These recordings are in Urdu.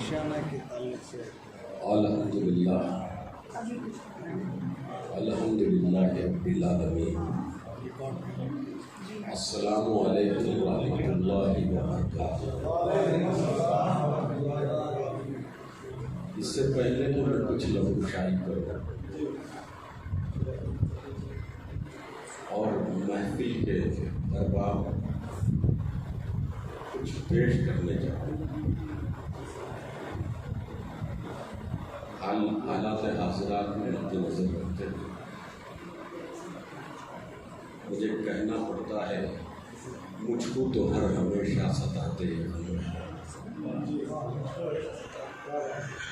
نشانہ کے تعلق سے الحمدللہ رب العالمین، السلام علیکم ورحمۃ اللہ وبرکاتہ۔ اس سے پہلے تو میں کچھ لفظ شائع کروں اور محفل کے دربار کچھ پیش کرنے جاؤں۔ حالات حاضرات میں مد نظر رکھتے ہوئے مجھے کہنا پڑتا ہے، مجھ کو تو ہر ہمیشہ ستاتے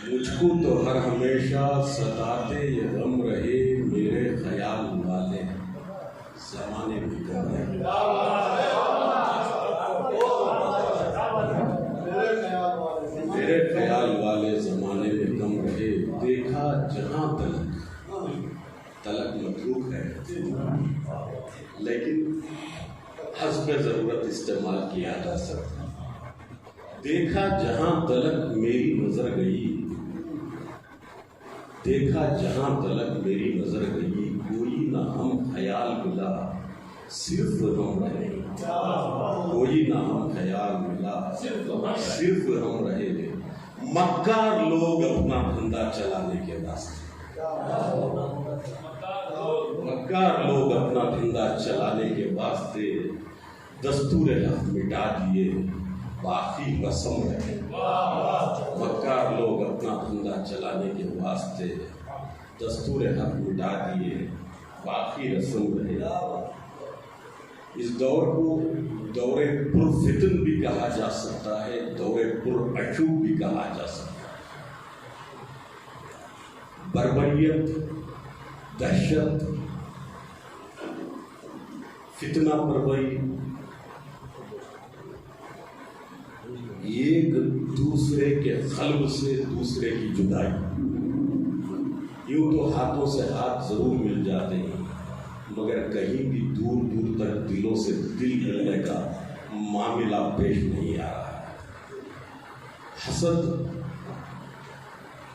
مجھ کو تو ہر ہمیشہ ستاتے یہ غم رہے، میرے خیال والے زمانے بھی کم رہے۔ میرے خیال والے زمانے میں کم رہے، دیکھا جہاں تلک متروک ہے لیکن حسب ضرورت استعمال کیا جا سکتا۔ دیکھا جہاں تلک میری نظر گئی، دیکھا جہاں تلک میری نظر گئی، کوئی نہ ہم خیال ملا صرف ہم رہے، کوئی نہ ہم خیال ملا صرف ہم رہے۔ مکار لوگ اپنا دھندا چلانے کے واسطے، مکار لوگ اپنا دھندا چلانے کے واسطے دستور حق مٹا دیے، باقی رسم رہے۔ مکار لوگ اپنا دھندا چلانے کے واسطے دستور حق مٹا دیے، باقی رسم رہے۔ اس دور کو دور پر فتن بھی کہا جا سکتا ہے، دور پر عشوب بھی کہا جا سکتا ہے۔ بربریت، دہشت، فتنہ پروری، ایک دوسرے کے قلب سے دوسرے کی جدائی، یوں تو ہاتھوں سے ہاتھ ضرور مل جاتے ہیں مگر کہیں بھی دور دور تک دلوں سے دل ملنے کا معاملہ پیش نہیں آ رہا ہے۔ حسد،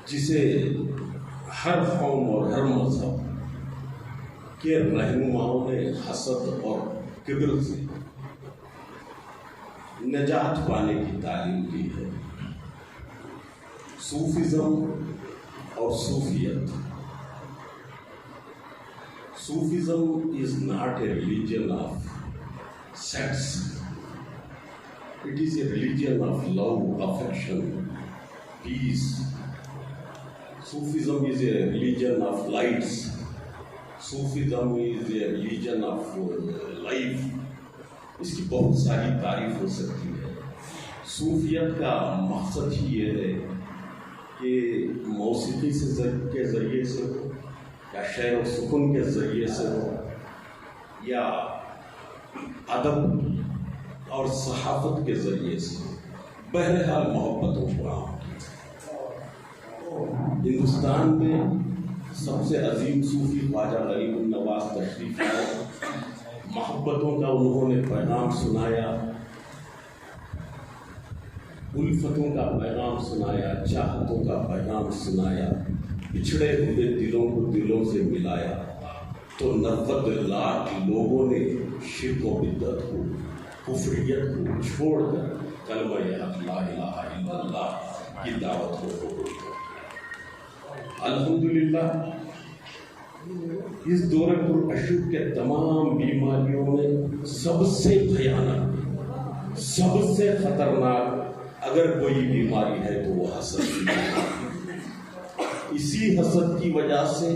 جسے ہر قوم اور ہر مذہب کے رہنماؤں نے حسد اور کبر سے نجات پانے کی تعلیم دی ہے۔ صوفیزم اور صوفیت۔ Sufism is not a religion of sects. It is a religion of love, affection, peace. Sufism is a religion of lights. Sufism is a religion of life. اس کی بہت ساری تعریف ہو سکتی ہے۔ صوفیت کا مقصد ہی یہ ہے کہ موسیقی کے ذریعے سے ہو یا شعر و سکون کے ذریعے سے ہو یا ادب اور صحافت کے ذریعے سے ہو، بہرحال محبتوں کو عام کیا۔ ہندوستان میں سب سے عظیم صوفی خواجہ غریب النواز تشریف لائے، محبتوں کا انہوں نے پیغام سنایا، الفتوں کا پیغام سنایا، چاہتوں کا پیغام سنایا، بچھڑے ہوئے دلوں کو دلوں سے ملایا، تو 90 لاکھ لوگوں نے شرک و بدعت کو، کفریت کو چھوڑ کر کلمہ حق لا الہ الا اللہ کی دعوت کو قبول کیا۔ الحمدللہ اس دور پر عشوب کے تمام بیماریوں میں سب سے بھیانک، سب سے خطرناک اگر کوئی بیماری ہے تو وہ حسد کی بیماری۔ اسی حسد کی وجہ سے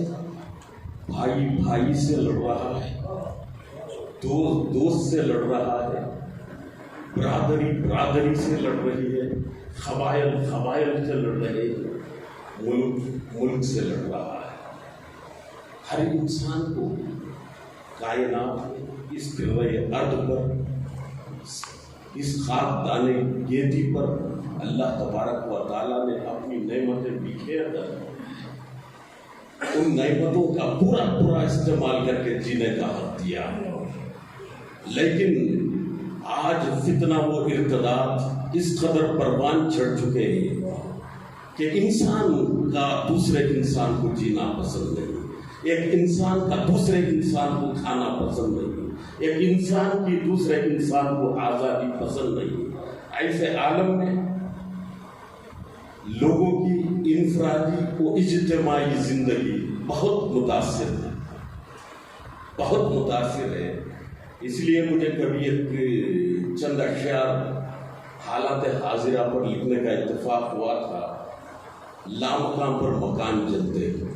بھائی بھائی سے لڑ رہا ہے، دوست دوست سے لڑ رہا ہے، برادری برادری سے لڑ رہی ہے، قبائل قبائل سے لڑ رہے ہیں، ملک ملک سے لڑ رہا ہے۔ ہر انسان کو کائنات اس کرۂ ارض پر، اس خاک دانے گیتی پر اللہ تبارک و تعالیٰ نے اپنی نعمتیں بکھیر کر ان نعمتوں کا پورا استعمال کر کے جینے کا حق دیا، لیکن آج فتنہ و ارتداد اس قدر پروان چڑھ چکے ہیں کہ انسان کا دوسرے انسان کو جینا پسند نہیں، ایک انسان کا دوسرے انسان کو کھانا پسند نہیں، ایک انسان کی دوسرے انسان کو آزادی پسند نہیں۔ ایسے عالم میں لوگوں کی انفرادی و اجتماعی زندگی بہت متاثر ہے، بہت متاثر ہے۔ اس لیے مجھے کبھی ایک چند اشعار حالات حاضرہ پر لکھنے کا اتفاق ہوا تھا۔ لامکان پر مکان جلتے ہیں،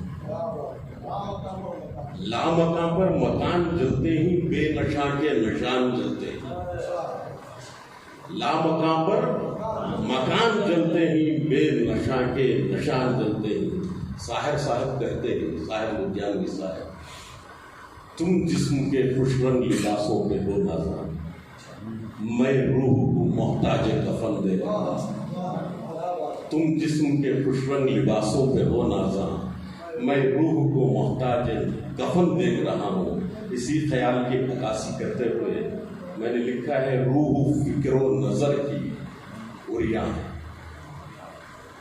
لامکان پر مکان جلتے ہی بے نشاں کے نشان جلتے ہیں، لامکان پر مکان جلتے ہی بے نشاں کے نشان جلتے ہیں۔ ساحر صاحب کہتے ہیں، ساحر لدھیانوی صاحب، تم جسم کے خوش رنگ لباسوں پہ ہو نازاں، میں روح کو محتاج کفن دے رہا، تم جسم کے خوش رنگ لباسوں پہ ہو نازاں، میں روح کو محتاج کفن دیکھ رہا ہوں۔ اسی خیال کی عکاسی کرتے ہوئے میں نے لکھا ہے، روح فکر و نظر کی عریاں ہے،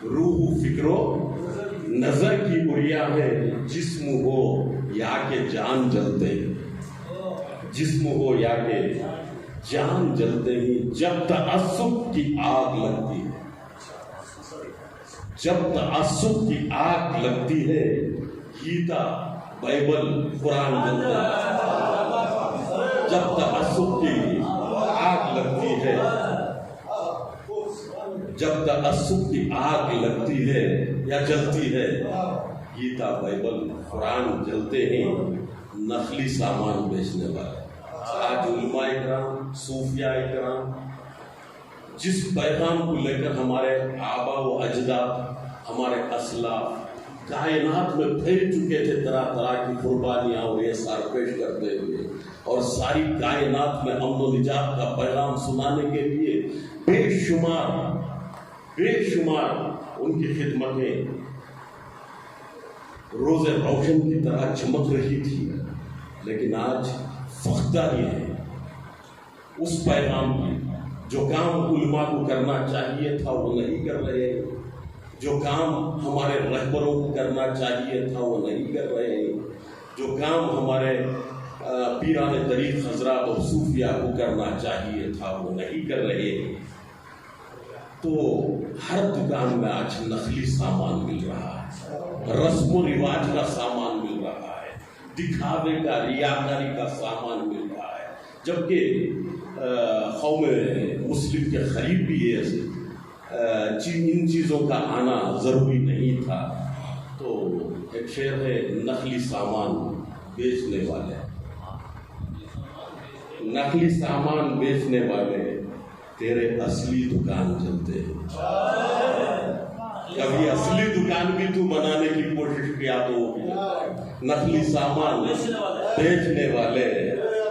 روح فکر و نظر کی عریاں ہے، جسم ہو یا کہ جان جلتے ہیں، جسم ہو یا کہ جان جلتے ہی جب تعصب کی آگ لگتی ہے، جب تعصب کی آگ لگتی ہے، گیتا بائبل قرآن جلتا ہے۔ جب تعصب کی آگ لگتی ہے، جب تعصب کی آگ لگتی ہے یا جلتی ہے، گیتا بائبل قرآن جلتے ہیں نقلی سامان بیچنے والے۔ آج علماء اکرام، صوفیاء اکرام جس پیغام کو لے کر ہمارے آبا و اجداد، ہمارے اسلاف کائنات میں پھیل چکے تھے، طرح طرح کی قربانیاں اور احسار پیش کرتے ہوئے، اور ساری کائنات میں امن و نجات کا پیغام سنانے کے لیے بے شمار ان کی خدمتیں روز روشن کی طرح چمک رہی تھی، لیکن آج فقدہ یہ ہے اس پیغام کی۔ جو کام علماء کو کرنا چاہیے تھا وہ نہیں کر رہے، جو کام ہمارے رہبروں کو کرنا چاہیے تھا وہ نہیں کر رہے، جو کام ہمارے پیران طریق حضرات اور صوفیاء کو کرنا چاہیے تھا وہ نہیں کر رہے۔ تو ہر دکان میں آج نقلی سامان مل رہا ہے، رسم و رواج کا سامان مل رہا ہے، دکھاوے کا، ریاکاری کا سامان مل رہا ہے، جبکہ قوم مسلم کے قریب بھی ان چیزوں کا آنا ضروری نہیں تھا۔ تو ایک شعر ہے، نقلی سامان بیچنے والے، نقلی سامان بیچنے والے تیرے اصلی دکان چلتے ہیں۔ کبھی اصلی دکان بھی تو بنانے کی کوشش کیا تو نقلی سامان بیچنے والے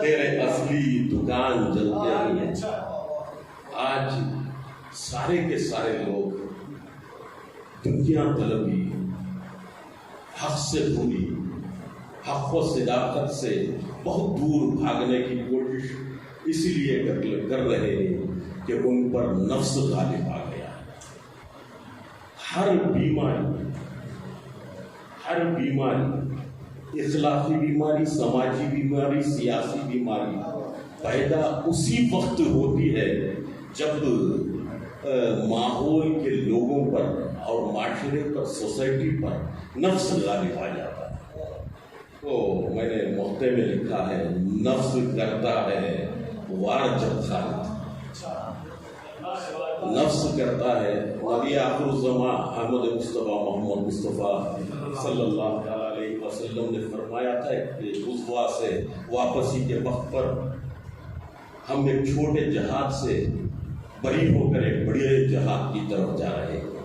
تیرے اصلی دکان جلتے ہیں۔ آج سارے کے سارے لوگ دنیا طلبی، حق سے دوری، حق و صداقت سے بہت دور بھاگنے کی کوشش اس لیے کر رہے ہیں کہ ان پر نفس غالب آ گیا۔ ہر بیماری، اخلاقی بیماری، سماجی بیماری، سیاسی بیماری پیدا اسی وقت ہوتی ہے جب ماحول کے لوگوں پر اور معاشرے پر، سوسائٹی پر نفس غالب آ جاتا ہے۔ تو میں نے مقطع میں لکھا ہے، نفس کرتا ہے وار جب خالد، نفس کرتا ہے۔ نبی آخر الزمان احمد مصطفیٰ محمد مصطفیٰ صلی اللہ علیہ وسلم نے فرمایا تھا کہ غزوہ سے واپسی کے وقت پر ہم ایک چھوٹے جہاد سے بری ہو کر ایک بڑے جہاد کی طرف جا رہے ہیں۔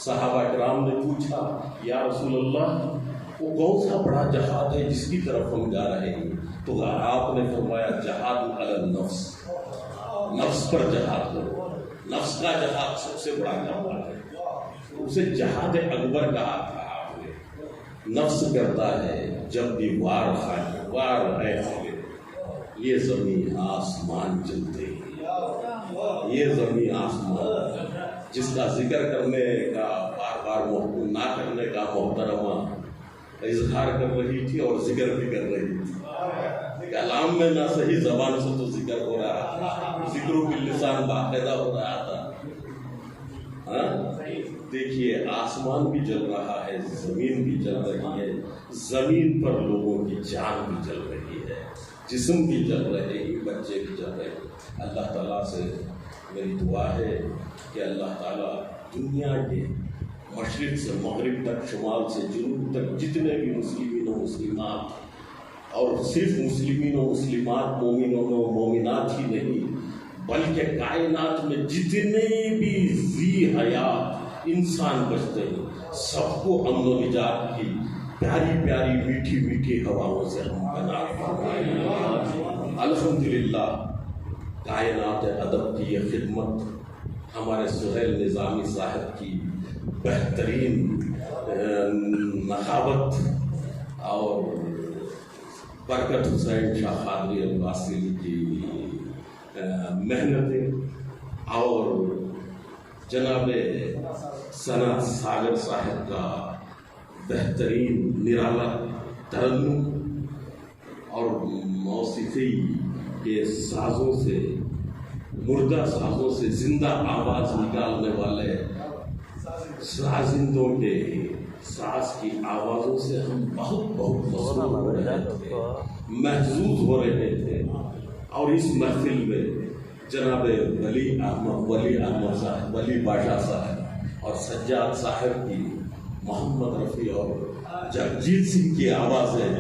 صحابہ کرام نے پوچھا، یا رسول اللہ وہ کون سا بڑا جہاد ہے جس کی طرف ہم جا رہے ہیں؟ تو آپ نے فرمایا، جہاد علی النفس، نفس پر جہاد ہو۔ نفس کا جہاد سب سے بڑا جہاد ہے، اسے جہاد اکبر کہا تھا آپ نے۔ نفس کرتا ہے جب بھی وار ہے خالد، یہ زمین آسمان چلتے ہیں، یہ زمین آسمان جس کا ذکر کرنے کا بار بار نہ کرنے کا محترمہ اظہار کر رہی تھی اور ذکر بھی کر رہی تھی. کلام میں نہ صحیح زبان سے تو ذکر ہو رہا تھا, ذکر کی لسان باقاعدہ ہو رہا تھا. دیکھیے آسمان بھی جل رہا ہے, زمین بھی جل رہی ہے, زمین پر لوگوں کی جان بھی جل رہی ہے, جسم بھی جل رہے ہیں, بچے بھی جل رہے ہیں. اللہ تعالیٰ سے میری دعا ہے کہ اللہ تعالیٰ دنیا کے مشرق سے مغرب تک, شمال سے جنوب تک جتنے بھی مسلمین و مسلمات, اور صرف مسلمین و مسلمات, مومنوں و مومنات ہی نہیں بلکہ کائنات میں جتنے بھی ذی حیات انسان بچتے ہیں, سب کو امن و نجات کی پیاری پیاری میٹھی میٹھی ہواؤں سے ہم بنا فرمائیں. الحمدللہ کائنات ادب کی یہ خدمت ہمارے سہیل نظامی صاحب کی بہترین نخاوت اور برکت حسین شاہ قادری الواسلی کی محنتیں اور جناب ثنا ساگر صاحب کا بہترین نرالا ترنم اور موسیقی کے سازوں سے, مردہ سازوں سے زندہ آواز نکالنے والے سازندوں کے ساز کی آوازوں سے ہم بہت بہت مسرور ہو رہے تھے, محظوظ ہو رہے تھے. اور اس محفل میں جناب ولی احمد صاحب, ولی باشا صاحب اور سجاد صاحب کی, محمد رفیع اور جگجیت سنگھ کی آوازیں,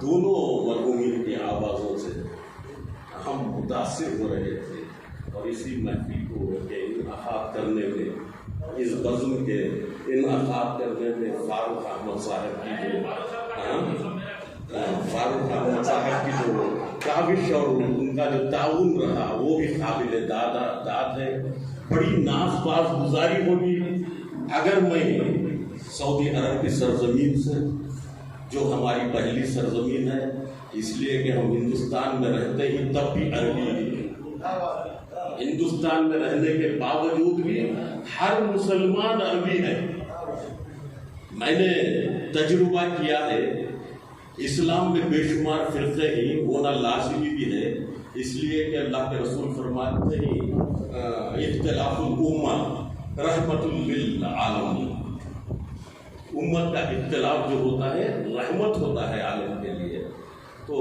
دونوں مرحومین کی آوازوں سے ہم متاثر ہو رہے تھے. اور اسی محفل کو انعقاد کرنے میں, اس بزم کے انعقاد کرنے میں فاروق احمد صاحب کی جو کاوش اور ان کا جو تعاون رہا وہ بھی قابل داد ہے. بڑی ناز باز گزاری ہوگی اگر میں سعودی عرب کی سرزمین سے, جو ہماری پہلی سرزمین ہے, اس لیے کہ ہم ہندوستان میں رہتے ہی تب بھی عربی, ہندوستان میں رہنے کے باوجود بھی ہر مسلمان عربی ہے. میں نے تجربہ کیا ہے, اسلام میں بے شمار فرقے ہی ہونا لازمی بھی ہے, اس لیے کہ اللہ کے رسول فرماتے ہیں اختلاف الامہ رحمت للعالمین, امت کا اختلاف جو ہوتا ہے رحمت ہوتا ہے عالم کے لیے. تو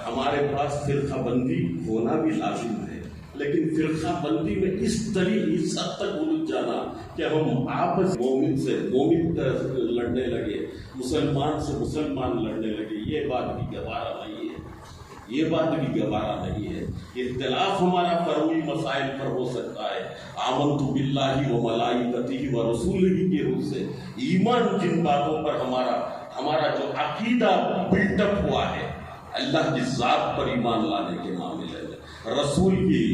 ہمارے پاس فرقہ بندی ہونا بھی لازم ہے, لیکن فرقہ بندی میں اس حد تک الجھ جانا کہ ہم آپس مومن سے مومن لڑنے لگے, مسلمان سے مسلمان لڑنے لگے, یہ بات بھی گوارا نہیں ہے, یہ بات بھی گوارا نہیں ہے. اختلاف ہمارا فروعی مسائل پر ہو سکتا ہے, آمنت باللہ و ملائکتہ و رسولہ کی روح سے ایمان جن باتوں پر ہمارا جو عقیدہ بلٹ اپ ہوا ہے, اللہ کی ذات پر ایمان لانے کے معاملے میں, رسول کی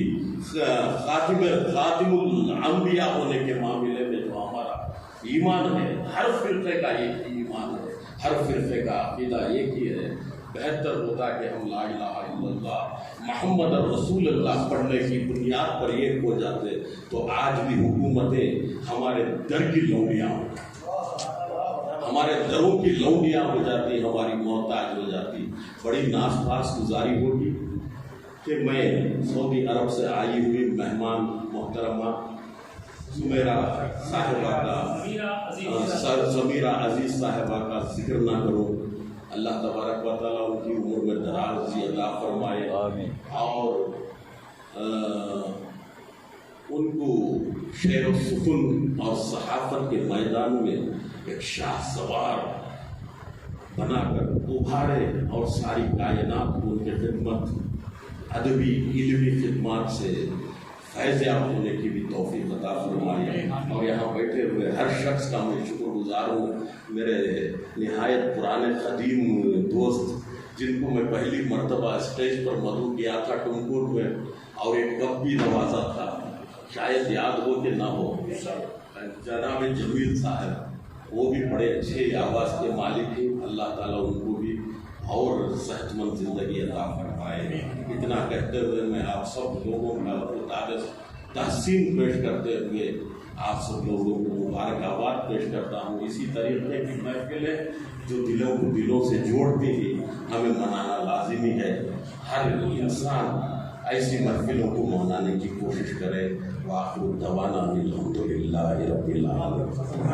خاتم الانبیاء ہونے کے معاملے میں جو ہمارا ایمان ہے, ہر فرقے کا ایک ہی ایمان ہے, ہر فرقے کا عقیدہ ایک ہی ہے. بہتر ہوتا کہ ہم لا الہ الا اللہ محمد رسول اللہ پڑھنے کی بنیاد پر ایک ہو جاتے تو آج بھی حکومتیں ہمارے در کی لونڈیاں, ہمارے دروں کی لونڈیاں ہو جاتی, ہماری محتاج ہو جاتی. بڑی ناز پاس گزاری ہوگی کہ میں سعودی عرب سے آئی ہوئی مہمان محترمہ سمیرہ صاحبہ کا, سمیرہ عزیز صاحبہ کا ذکر نہ کروں. اللہ تبارک و تعالیٰ ان کی عمر میں دراز عطا فرمائے اور ان کو شعر و سخن اور صحافت کے میدان میں ایک شاہ سوار بنا کر ابھارے اور ساری کائنات کو ان کی خدمت, ادبی علمی خدمات سے فیض یاب ہونے کی بھی توفیق عطا فرمائے. اور یہاں بیٹھے ہوئے ہر شخص کا میں شکر گزار ہوں. میرے نہایت پرانے قدیم دوست جن کو میں پہلی مرتبہ اسٹیج پر مدعو کیا تھا ٹمکوٹ میں اور ایک کپ بھی نوازا تھا, شاید یاد ہو کہ نہ ہو, جناب جمیل صاحب, وہ بھی بڑے اچھے آواز کے مالک ہیں. اللہ تعالیٰ ان کو بھی اور صحت مند زندگی عطا فرمائے. اتنا کہتے ہوئے میں آپ سب لوگوں کا تحسین پیش کرتے ہوئے آپ سب لوگوں کو مبارکباد پیش کرتا ہوں. اسی طریقے کی محفلیں جو دلوں کو دلوں سے جوڑتی ہی ہمیں منانا لازمی ہے. ہر انسان ایسی محفلوں کو منانے کی کوشش کرے. وآخر دعوانا الحمدللہ رب العالمین.